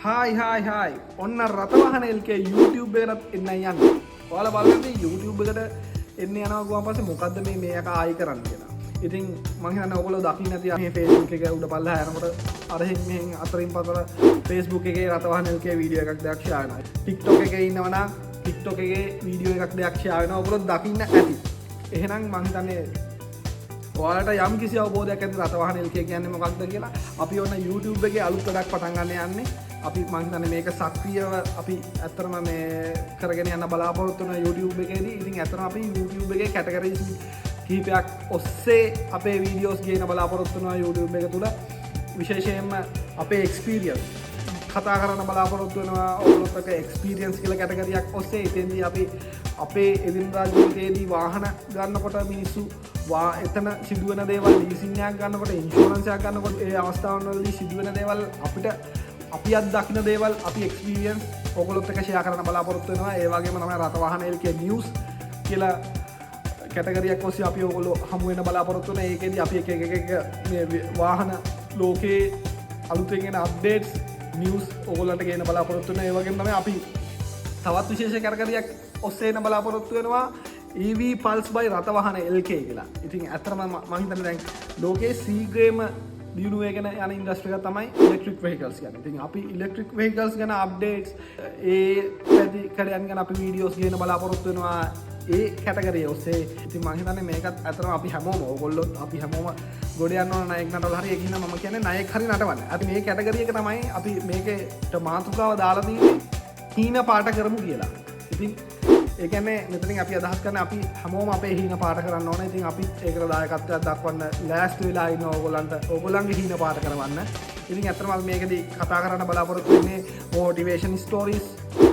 Hi ඔන්න රතවාහන LK YouTube එකටත් එන්න යන්නේ. ඔයාලා බලන්න YouTube එකට එන්න යනවා ගුවන් පස්සේ මොකද්ද මේක ආයි කරන්න කියලා. ඉතින් මම හිතන්නේ ඔයගොල්ලෝ දකින්න නැති මේ Facebook එක උඩ පල්ලෙහා යනකොට අරහෙන් මෙහෙන් අතරින් පතර Facebook එකේ රතවාහන LK වීඩියෝ එකක් දෙයක් ෂෙයා වෙනවා. TikTok එකේ ඉන්නවනම් TikTok එකේ වීඩියෝ එකක් දෙයක් ෂෙයා වෙනවා. ඔයගොල්ලෝ දකින්න ඇති. එහෙනම් මම හිතන්නේ ඔයාලට යම් කිසි අවබෝධයක් ඇති රතවාහන LK කියන්නේ මොකක්ද කියලා. අපි ඔන්න YouTube එකේ අලුත් වැඩක් පටන් ගන්න යන්නේ. අපි මම හිතන්නේ මේක සක්‍රියව අපි ඇත්තටම මේ කරගෙන යන්න බලාපොරොත්තු වෙන YouTube එකේදී. ඉතින් ඇත්තටම අපි YouTube එකේ කැටගරිස් කීපයක් ඔස්සේ අපේ වීඩියෝස් ගේන බලාපොරොත්තු වෙනවා YouTube එක තුල. විශේෂයෙන්ම අපේ එක්ස්පීරියන්ස් කතා කරන්න බලාපොරොත්තු වෙනවා. ඔයගොල්ලොත් එක එක්ස්පීරියන්ස් කියලා කැටගරියක් ඔස්සේ ඉතින්දී අපි අපේ එදිනදා ජීවිතයේදී වාහන ගන්නකොට මිනිස්සු එතන සිදුවෙන දේවල් ලීසින් එකක් ගන්නකොට ඉන්ෂුරන්ස් එකක් ගන්නකොට ඒ අවස්ථාවන් වලදී සිදුවෙන දේවල් අපිට අපි අත්දකින්න දේවල් අපි එක්ස්පීරියන්ස් ඔයගොල්ලොත් එක්ක ෂෙයා කරන්න බලාපොරොත්තු වෙනවා. ඒ වගේම තමයි රතවාහන LK නිවුස් කියලා කැටගරියක් ඔස්සේ අපි ඔයගොල්ලෝ හමු වෙන බලාපොරොත්තු වෙන. ඒකෙදි අපි එක මේ වාහන ලෝකේ අලුතෙන් එන අප්ඩේට්ස් නිවුස් ඔයගොල්ලන්ට ගේන බලාපොරොත්තු වෙනවා. ඒ වගේම තමයි අපි තවත් විශේෂ කැටගරියක් ඔස්සේ එන බලාපොරොත්තු වෙනවා EV Pulse by රතවාහන LK කියලා. ඉතින් ඇත්තටම මම හිතන්නේ දැන් ලෝකේ සීග්‍රේම දියුණු වෙගෙන යන ඉන්ඩස්ට්‍රි එක තමයි ඉලෙක්ට්‍රික් වෙහිකල්ස් කියන්නේ. ඉතින් අපි ඉලෙක්ට්‍රික් වෙහිකල්ස් ගැන අප්ඩේට්ස් ඒ කඩයන් ගැන අපි වීඩියෝස් ගේන බලාපොරොත්තු වෙනවා ඒ කැටගරිය ඔස්සේ. ඉතින් මම හිතන්නේ මේකත් ඇත්තටම අපි හැමෝම ඕගොල්ලොත් අපි හැමෝම ගොඩ යන්න ඕන නායක නටවල හරි ඒකින්න මම කියන්නේ නායක හරි නටවන්න. අපි මේ කැටගරිය එක තමයි අපි මේකේ මාතෘකාව දාලා තියෙන්නේ හීන පාට කරමු කියලා. ඉතින් ඒ කියන්නේ මෙතනින් අපි අදහස් කරන්නේ අපි හැමෝම අපේ හීන පාට කරන්න ඕනේ. ඉතින් අපි ඒකට දායකත්වයක් දක්වන්න ලෑස්ති වෙලා ඉන්න ඕගොල්ලන්ගේ හීන පාට කරවන්න. ඉතින් ඇත්තටම අපි මේකදී කතා කරන්න බලාපොරොත්තු වෙන්නේ මොටිවේෂන් ස්ටෝරීස්.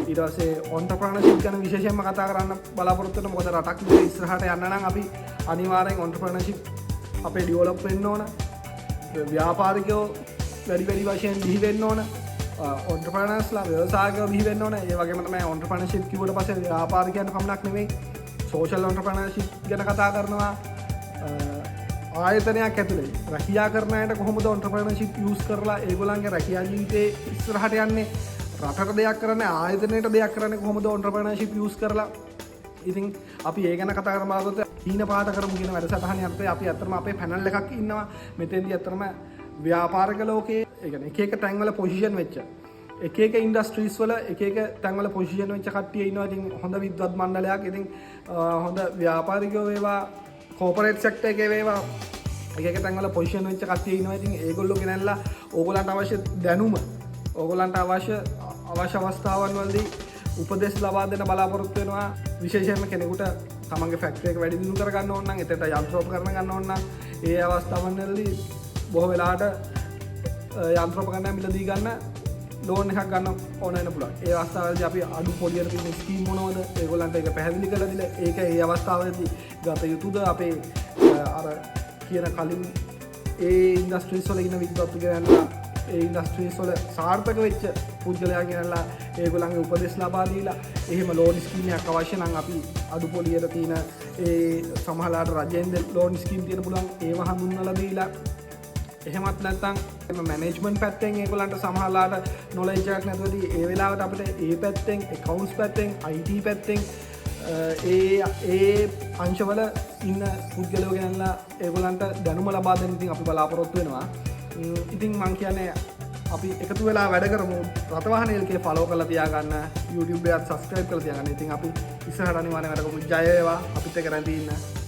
ඊට පස්සේ ඔන්ටර්ප්‍රනර්ෂිප් ගැන විශේෂයෙන්ම කතා කරන්න බලාපොරොත්තු වෙනවා. මොකද රටක් විදිහට ඉස්සරහට යන්න නම් අපි අනිවාර්යෙන් ඔන්ටර්ප්‍රනර්ෂිප් අපේ ඩෙවලොප් වෙන්න ඕන. ව්‍යාපාරිකයෝ වැඩි වශයෙන් බිහි වෙන්න ඕන. ඔන්ටර්ප්‍රනර්ස්ලා ව්‍යවසායකයෝ බිහි වෙන්න ඕන. ඒ වගේම තමයි ඔන්ටර්ප්‍රනර්ෂිප් කිව්වට පස්සේ ව්‍යාපාරිකයන්ට පමණක් නෙමෙයි සෝෂල් ඔන්ටර්ප්‍රනර්ෂිප් ගැන කතා කරනවා. ආයතනයක් ඇතුලේ රැකියා කරන අයට කොහොමද ඔන්ටර්ප්‍රනර්ෂිප් යූස් කරලා ඒගොල්ලන්ගේ රැකියා ජීවිතේ ඉස්සරහට යන්නේ, රටට දෙයක් කරන්නේ, ආයතනයට දෙයක් කරන්නේ කොහොමද ඔන්ටර්ප්‍රනර්ෂිප් යූස් කරලා. ඉතින් අපි ඒ ගැන කතා කරමු. හීන පාට කරමු කියන වැඩසටහන යටතේ අපි අත්‍තරම අපේ පැනල් එකක් ඉන්නවා. මෙතෙන්දී අත්‍තරම ව්‍යාපාරික ලෝකයේ ඒ කියන්නේ එක තැන්වල පොසිෂන් වෙච්ච එක ඉන්ඩස්ට්‍රීස් වල එක තැන්වල පොසිෂන් වෙච්ච කට්ටිය ඉන්නවා. ඉතින් හොඳ විද්වත් මණ්ඩලයක්. ඉතින් හොඳ ව්‍යාපාරිකයෝ වේවා, කෝපරේට් සෙක්ටර් එකේ වේවා, එක තැන්වල පොසිෂන් වෙච්ච කට්ටිය ඉන්නවා. ඉතින් ඒගොල්ලෝ ගෙනල්ලා ඕගොල්ලන්ට අවශ්‍ය දැනුම, ඕගොල්ලන්ට අවශ්‍ය අවස්ථාවන් වලදී උපදෙස් ලබා දෙන්න බලාපොරොත්තු වෙනවා. විශේෂයෙන්ම කෙනෙකුට තමන්ගේ ෆැක්ටරි එක වැඩි දියුණු කර ගන්න ඕන නම්, එතනට යන්ත්‍රෝපකරණ ගන්න ඕන නම්, ඒ අවස්ථාවන් වලදී බොහෝ වෙලාවට යන්ත්‍රෝපකරණ මිලදී ගන්න ලෝන් එකක් ගන්න ඕන වෙන පුළුවන්. ඒ අවස්ථාවේදී අපි අඩු පොලියට තියෙන ස්කීම් මොනවද ඒගොල්ලන්ට ඒක පැහැදිලි කරලා දීලා ඒක ඒ අවස්ථාවේදී ගත යුතුද අපේ අර කියන කලින් ඒ ඉන්ඩස්ට්‍රීස් වල ඉන්න විද්වත්තු ගෙනල්ලා ඒ ඉන්ඩස්ට්‍රීස් වල සාර්ථක වෙච්ච පුද්ගලයා ගෙනල්ලා ඒගොල්ලන්ගේ උපදෙස් ලබා දීලා එහෙම ලෝන් ස්කීම් එකක් අවශ්‍ය නම් අපි අඩු පොලියට තියෙන ඒ සමහරලාට රජෙන් ලෝන් ස්කීම් තියෙන පුළුවන් ඒව හඳුන්වලා දීලා, එහෙමත් නැත්නම් මැනේජ්මන්ට් පැත්තෙන් ඒගොල්ලන්ට සමහරලාට නොලෙජ් එකක් නැතුවදී ඒ වෙලාවට අපිට ඒ පැත්තෙන්, accounts පැත්තෙන්, IT පැත්තෙන් ඒ අංශවල ඉන්න පුද්ගලයෝ ගෙනල්ලා ඒගොල්ලන්ට දැනුම ලබා දෙන්න ඉතින් අපි බලාපොරොත්තු වෙනවා. ඉතින් මම කියන්නේ අපි එකතු වෙලා වැඩ කරමු. රතවාහන LK ෆලෝ කරලා තියාගන්න, YouTube එකත් subscribe කරලා තියාගන්න. ඉතින් අපි ඉස්සරහට අනිවාර්යෙන් වැඩ කරමු. ජය වේවා අපිත් එක්ක රැඳී ඉන්න.